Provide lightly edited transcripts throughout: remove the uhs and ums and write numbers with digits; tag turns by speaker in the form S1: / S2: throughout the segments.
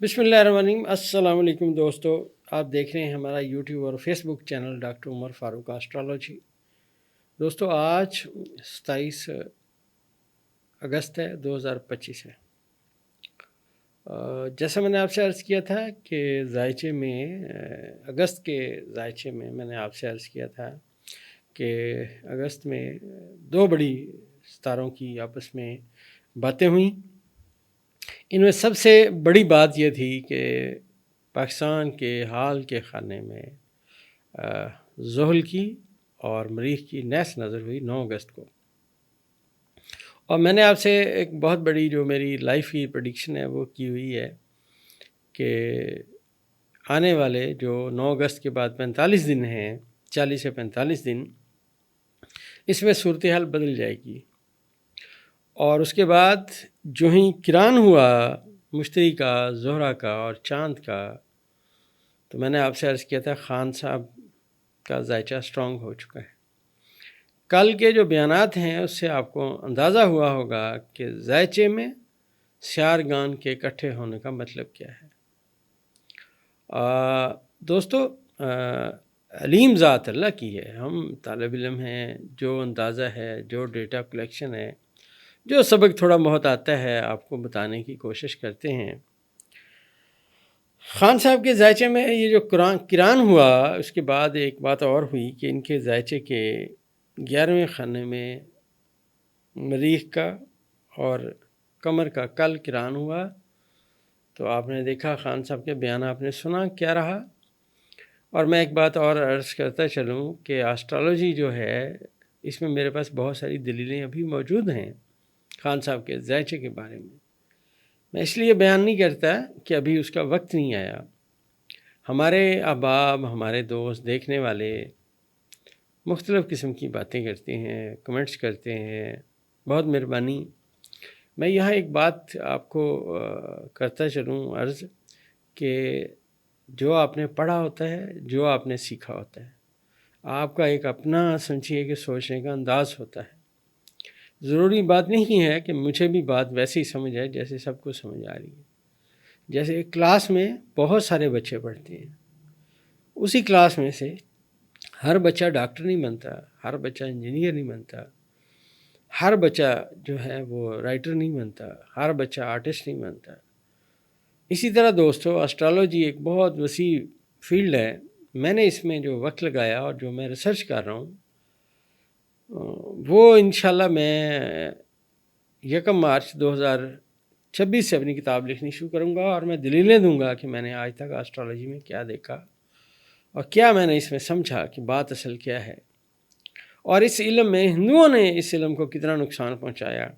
S1: बिस्मिल्लाहिर्रहमानिर्रहीम। अस्सलाम वालेकुम दोस्तों, आप देख रहे हैं हमारा यूट्यूब और Facebook channel doctor Umar Farooq astrology. दोस्तों, आज 27 अगस्त है 2025 है। जैसा मैंने आपसे अर्ज़ किया था कि ज़ायचे में अगस्त के ज़ायचे में मैंने आपसे अर्ज़ किया था कि अगस्त में दो बड़ी सितारों की आपस में बातें हुई। इनमें सबसे बड़ी बात यह थी कि पाकिस्तान के हाल के खाने में ज़ुहल की और मरीख की नहस नज़र हुई 9 अगस्त को। और मैंने आपसे एक बहुत बड़ी जो मेरी लाइफ की प्रेडिक्शन है वो की हुई है कि आने वाले जो 9 अगस्त के बाद 45 दिन हैं, 40 से 45 दिन, इसमें सूरत हाल बदल जाएगी। और उसके बाद जो ही किरान हुआ मुश्तरी का, ज़ोहरा का और चाँद का, तो मैंने आपसे अर्ज़ किया था खान साहब का ज़ायचा स्ट्रॉन्ग हो चुका है। कल के जो बयानात हैं उससे आपको अंदाज़ा हुआ होगा कि ज़ायचे में शारगान के इकट्ठे होने का मतलब क्या है। दोस्तों, अलीम ज़ात अल्लाह की है। हम तालिब इल्म हैं, जो अंदाज़ा है, जो डेटा कलेक्शन है, जो सबक थोड़ा बहुत आता है, आपको बताने की कोशिश करते हैं। खान साहब के ज़ायचे में ये जो किरान हुआ, उसके बाद एक बात और हुई कि इनके ज़ायचे के 11वें खाने में मरीख का और कमर का कल किरान हुआ। तो आपने देखा, खान साहब के बयान आपने सुना क्या रहा। और मैं एक बात और अर्ज़ करता चलूँ कि एस्ट्रोलॉजी जो है, इसमें मेरे पास बहुत सारी दलीलें अभी मौजूद हैं खान साहब के ज़ायचे के बारे में। मैं इसलिए बयान नहीं करता कि अभी उसका वक्त नहीं आया। हमारे अहबाब, हमारे दोस्त, देखने वाले मुख्तलिफ़ किस्म की बातें करते हैं, कमेंट्स करते हैं, बहुत मेहरबानी। मैं यहाँ एक बात आपको करता चलूँ अर्ज़ कि जो आपने पढ़ा होता है, जो आपने सीखा होता है, आपका एक अपना समझिए कि सोचने का अंदाज़ होता है। ज़रूरी बात नहीं है कि मुझे भी बात वैसे ही समझ आए जैसे सबको समझ आ रही है। जैसे एक क्लास में बहुत सारे बच्चे पढ़ते हैं, उसी क्लास में से हर बच्चा डॉक्टर नहीं बनता, हर बच्चा इंजीनियर नहीं बनता, हर बच्चा जो है वो राइटर नहीं बनता, हर बच्चा आर्टिस्ट नहीं बनता। इसी तरह दोस्तों, एस्ट्रोलॉजी एक बहुत वसी फील्ड है। मैंने इसमें जो वक्त लगाया और जो मैं रिसर्च कर रहा हूँ, वो इंशाल्लाह मैं 1 मार्च 2026 से अपनी किताब लिखनी शुरू करूँगा और मैं दलीलें दूँगा कि मैंने आज तक एस्ट्रोलॉजी में क्या देखा और क्या मैंने इसमें समझा कि बात असल क्या है। और इस इल्म में हिंदुओं ने इस इल्म को कितना नुकसान पहुँचाया,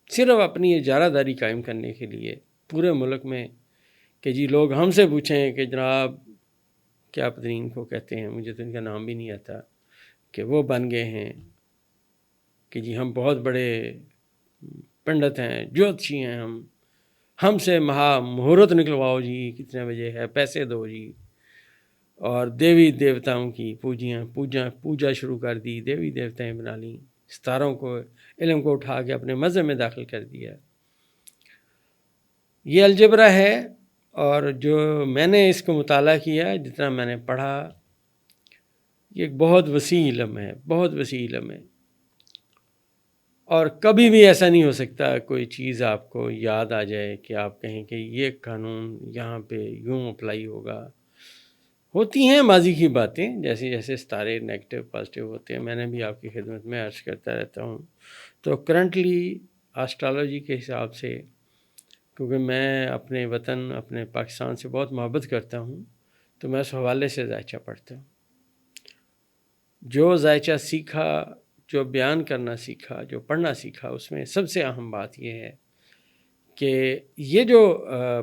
S1: सिर्फ अपनी इजारादारी कायम करने के लिए पूरे मुल्क में, कि जी लोग हमसे पूछें कि जनाब क्या पता नहीं इनको कहते हैं, मुझे तो इनका नाम भी नहीं आता, कि वो बन गए हैं कि जी हम बहुत बड़े पंडित हैं, ज्योतिषी हैं, हमसे महा मुहूर्त निकलवाओ जी, कितने बजे है, पैसे दो जी। और देवी देवताओं की पूजा शुरू कर दी, देवी देवताएं बना ली, सितारों को, इल्म को उठा के अपने मज़हब में दाखिल कर दिया। ये अलजबरा है। और जो मैंने इसको मुताला किया, जितना मैंने पढ़ा, ये एक बहुत वसी इल्म है, बहुत वसी इल्म है। और कभी भी ऐसा नहीं हो सकता कोई चीज़ आपको याद आ जाए कि आप कहें कि ये कानून यहाँ पे यूँ अप्लाई होगा। होती हैं माजी की बातें, जैसे जैसे सितारे नेगेटिव पॉजिटिव होते हैं, मैंने भी आपकी खिदमत में अर्ज़ करता रहता हूँ। तो करंटली एस्ट्रोलॉजी के हिसाब से, क्योंकि मैं अपने वतन, अपने पाकिस्तान से बहुत मोहब्बत करता हूँ, तो मैं उस हवाले से ज़ायचा पढ़ता हूँ। जो ज़ायचा सीखा, जो बयान करना सीखा, जो पढ़ना सीखा, उसमें सबसे अहम बात यह है कि ये जो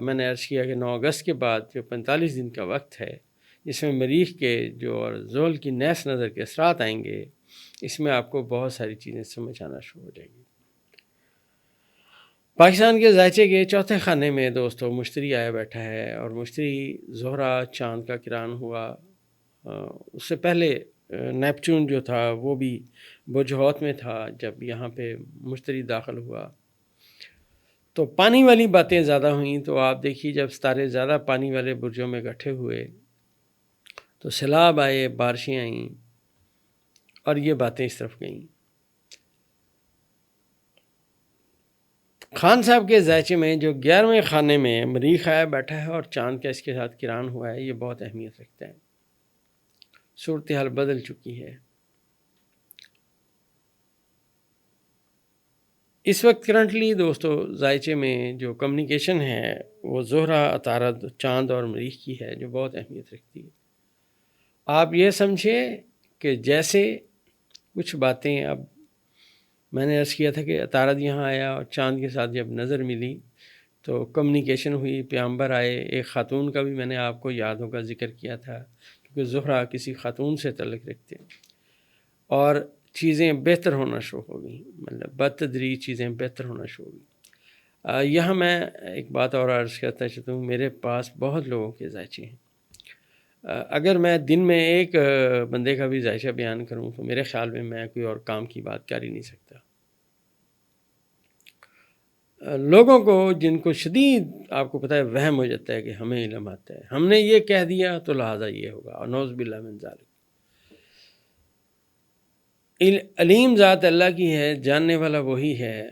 S1: मैंने अर्ज़ किया कि 9 अगस्त के बाद जो 45 दिन का वक्त है, जिसमें मरीख के जो और ज़ोल की नहस नज़र के असरात आएंगे, इसमें आपको बहुत सारी चीज़ें समझ आना शुरू हो जाएंगी। पाकिस्तान के ज़ायचे के चौथे खाने में दोस्तों मुश्तरी आया बैठा है, और मुश्तरी ज़ोहरा चाँद का किरान हुआ। उससे पहले नेपच्यून जो था वो भी बुर्ज हौत में था जब यहाँ पे मुश्तरी दाखिल हुआ। تو پانی والی باتیں زیادہ ہوئیں، تو آپ دیکھیے جب ستارے زیادہ پانی والے برجوں میں اکٹھے ہوئے تو سیلاب آئے، بارشیں آئیں، اور یہ باتیں اس طرف گئیں۔ خان صاحب کے ذائچے میں جو 11ویں خانے میں مریخ آیا بیٹھا ہے اور چاند کا اس کے ساتھ کران ہوا ہے، یہ بہت اہمیت رکھتا ہے۔ صورتحال بدل چکی ہے۔ اس وقت کرنٹلی دوستو ذائچے میں جو کمیونیکیشن ہے وہ زہرہ، عطارد، چاند اور مریخ کی ہے، جو بہت اہمیت رکھتی ہے۔ آپ یہ سمجھے کہ جیسے کچھ باتیں، اب میں نے عرض کیا تھا کہ عطارد یہاں آیا اور چاند کے ساتھ جب نظر ملی تو کمیونیکیشن ہوئی، پیغمبر آئے، ایک خاتون کا بھی میں نے آپ کو یادوں کا ذکر کیا تھا، کیونکہ زہرہ کسی خاتون سے تعلق رکھتے ہیں، اور چیزیں بہتر ہونا شروع ہو گئیں، مطلب بتدریج چیزیں بہتر ہونا شروع ہو گئیں۔ یہاں میں ایک بات اور عرض کرتا چاہتا ہوں، میرے پاس بہت لوگوں کے ذائچے ہیں۔ اگر میں دن میں ایک بندے کا بھی ذائچہ بیان کروں تو میرے خیال میں کوئی اور کام کی بات کر ہی نہیں سکتا۔ لوگوں کو جن کو شدید آپ کو پتہ ہے وہم ہو جاتا ہے کہ ہمیں علم آتا ہے، ہم نے یہ کہہ دیا تو لہٰذا یہ ہوگا، اور نعوذ باللہ من ذالک۔ علیم ذات اللہ کی ہے، جاننے والا وہی ہے،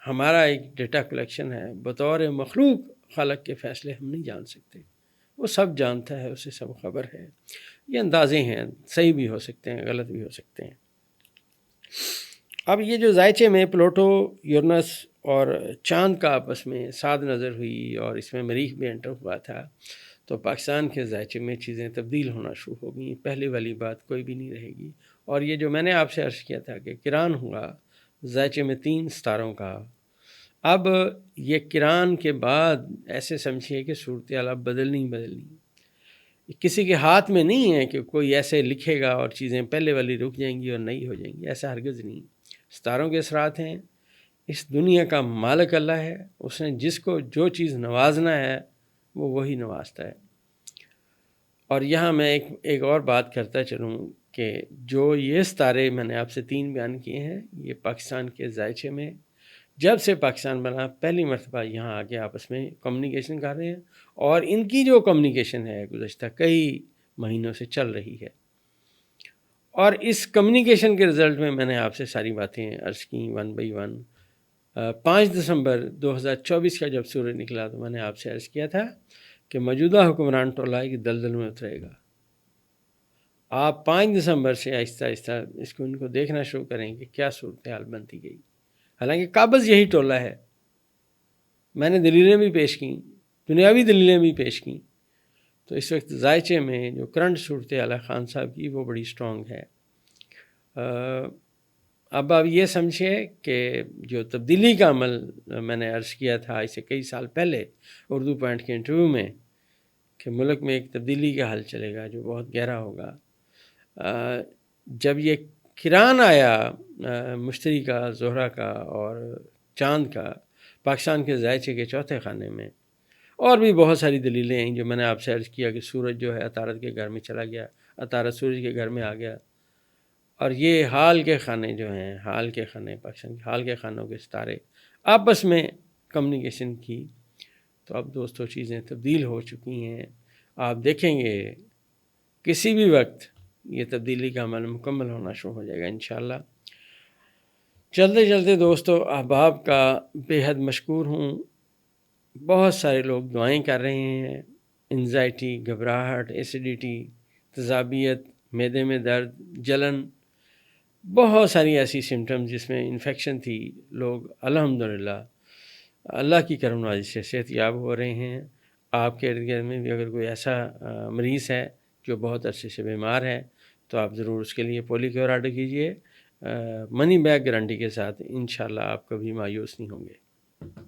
S1: ہمارا ایک ڈیٹا کلیکشن ہے، بطور مخلوق خالق کے فیصلے ہم نہیں جان سکتے، وہ سب جانتا ہے، اسے سب خبر ہے۔ یہ اندازے ہیں، صحیح بھی ہو سکتے ہیں، غلط بھی ہو سکتے ہیں۔ اب یہ جو ذائچے میں پلوٹو، یورنس اور چاند کا آپس میں ساد نظر ہوئی اور اس میں مریخ بھی انٹر ہوا تھا، تو پاکستان کے ذائچے میں چیزیں تبدیل ہونا شروع ہو گئیں۔ پہلے والی بات کوئی بھی نہیں رہے گی۔ اور یہ جو میں نے آپ سے عرض کیا تھا کہ کران ہوا ذائچے میں 3 ستاروں کا، اب یہ کران کے بعد ایسے سمجھیے کہ صورتحال اب بدلنی کسی کے ہاتھ میں نہیں ہے کہ کوئی ایسے لکھے گا اور چیزیں پہلے والی رک جائیں گی اور نئی ہو جائیں گی، ایسا ہرگز نہیں۔ ستاروں کے اثرات ہیں، اس دنیا کا مالک اللہ ہے، اس نے جس کو جو چیز نوازنا ہے وہ وہی نوازتا ہے۔ اور یہاں میں ایک اور بات کرتا چلوں کہ جو یہ ستارے میں نے آپ سے 3 بیان کیے ہیں، یہ پاکستان کے ذائچے میں جب سے پاکستان بنا پہلی مرتبہ یہاں آگے آپس میں کمیونیکیشن کر رہے ہیں، اور ان کی جو کمیونیکیشن ہے گزشتہ کئی مہینوں سے چل رہی ہے، اور اس کمیونیکیشن کے رزلٹ میں نے آپ سے ساری باتیں عرض کیں 1 بائی 1۔ 5 دسمبر 2024 کا جب سورج نکلا تو میں نے آپ سے عرض کیا تھا کہ موجودہ حکمران ٹولہ کی دلدل میں اترے گا۔ آپ 5 دسمبر سے آہستہ آہستہ ان کو دیکھنا شروع کریں کہ کیا صورتحال بنتی گئی۔ حالانکہ قابض یہی ٹولہ ہے، میں نے دلیلیں بھی پیش کیں، دنیاوی دلیلیں بھی پیش کیں، تو اس وقت ذائچے میں جو کرنٹ صورتحال ہے خان صاحب کی وہ بڑی سٹرونگ ہے۔ اب آپ یہ سمجھے کہ جو تبدیلی کا عمل میں نے عرض کیا تھا اسے کئی سال پہلے اردو پوائنٹ کے انٹرویو میں، کہ ملک میں ایک تبدیلی کا حل چلے گا جو بہت گہرا ہوگا، جب یہ کران آیا مشتری کا، زہرہ کا اور چاند کا پاکستان کے ذائچے کے 4تھے خانے میں، اور بھی بہت ساری دلیلیں ہیں جو میں نے آپ سے عرض کیا کہ سورج جو ہے عطارد کے گھر میں چلا گیا، عطارد سورج کے گھر میں آ گیا، اور یہ حال کے خانے جو ہیں، حال کے خانے، پاکستان کے حال کے خانوں کے ستارے آپس میں کمیونیکیشن کی، تو اب دوستو چیزیں تبدیل ہو چکی ہیں۔ آپ دیکھیں گے کسی بھی وقت یہ تبدیلی کا عمل مکمل ہونا شروع ہو جائے گا انشاءاللہ۔ چلتے چلتے دوستو احباب کا بے حد مشکور ہوں۔ بہت سارے لوگ دعائیں کر رہے ہیں، انزائٹی، گھبراہٹ، ایسیڈیٹی، تیزابیت، معدے میں درد، جلن، بہت ساری ایسی سمٹمز جس میں انفیکشن تھی، لوگ الحمدللہ اللہ کی کرم نوازی سے صحت یاب ہو رہے ہیں۔ آپ کے ارد گرد میں بھی اگر کوئی ایسا مریض ہے جو بہت عرصے سے بیمار ہے تو آپ ضرور اس کے لیے پولی کیور آرڈر کیجئے، منی بیک گارنٹی کے ساتھ، انشاءاللہ آپ کبھی مایوس نہیں ہوں گے۔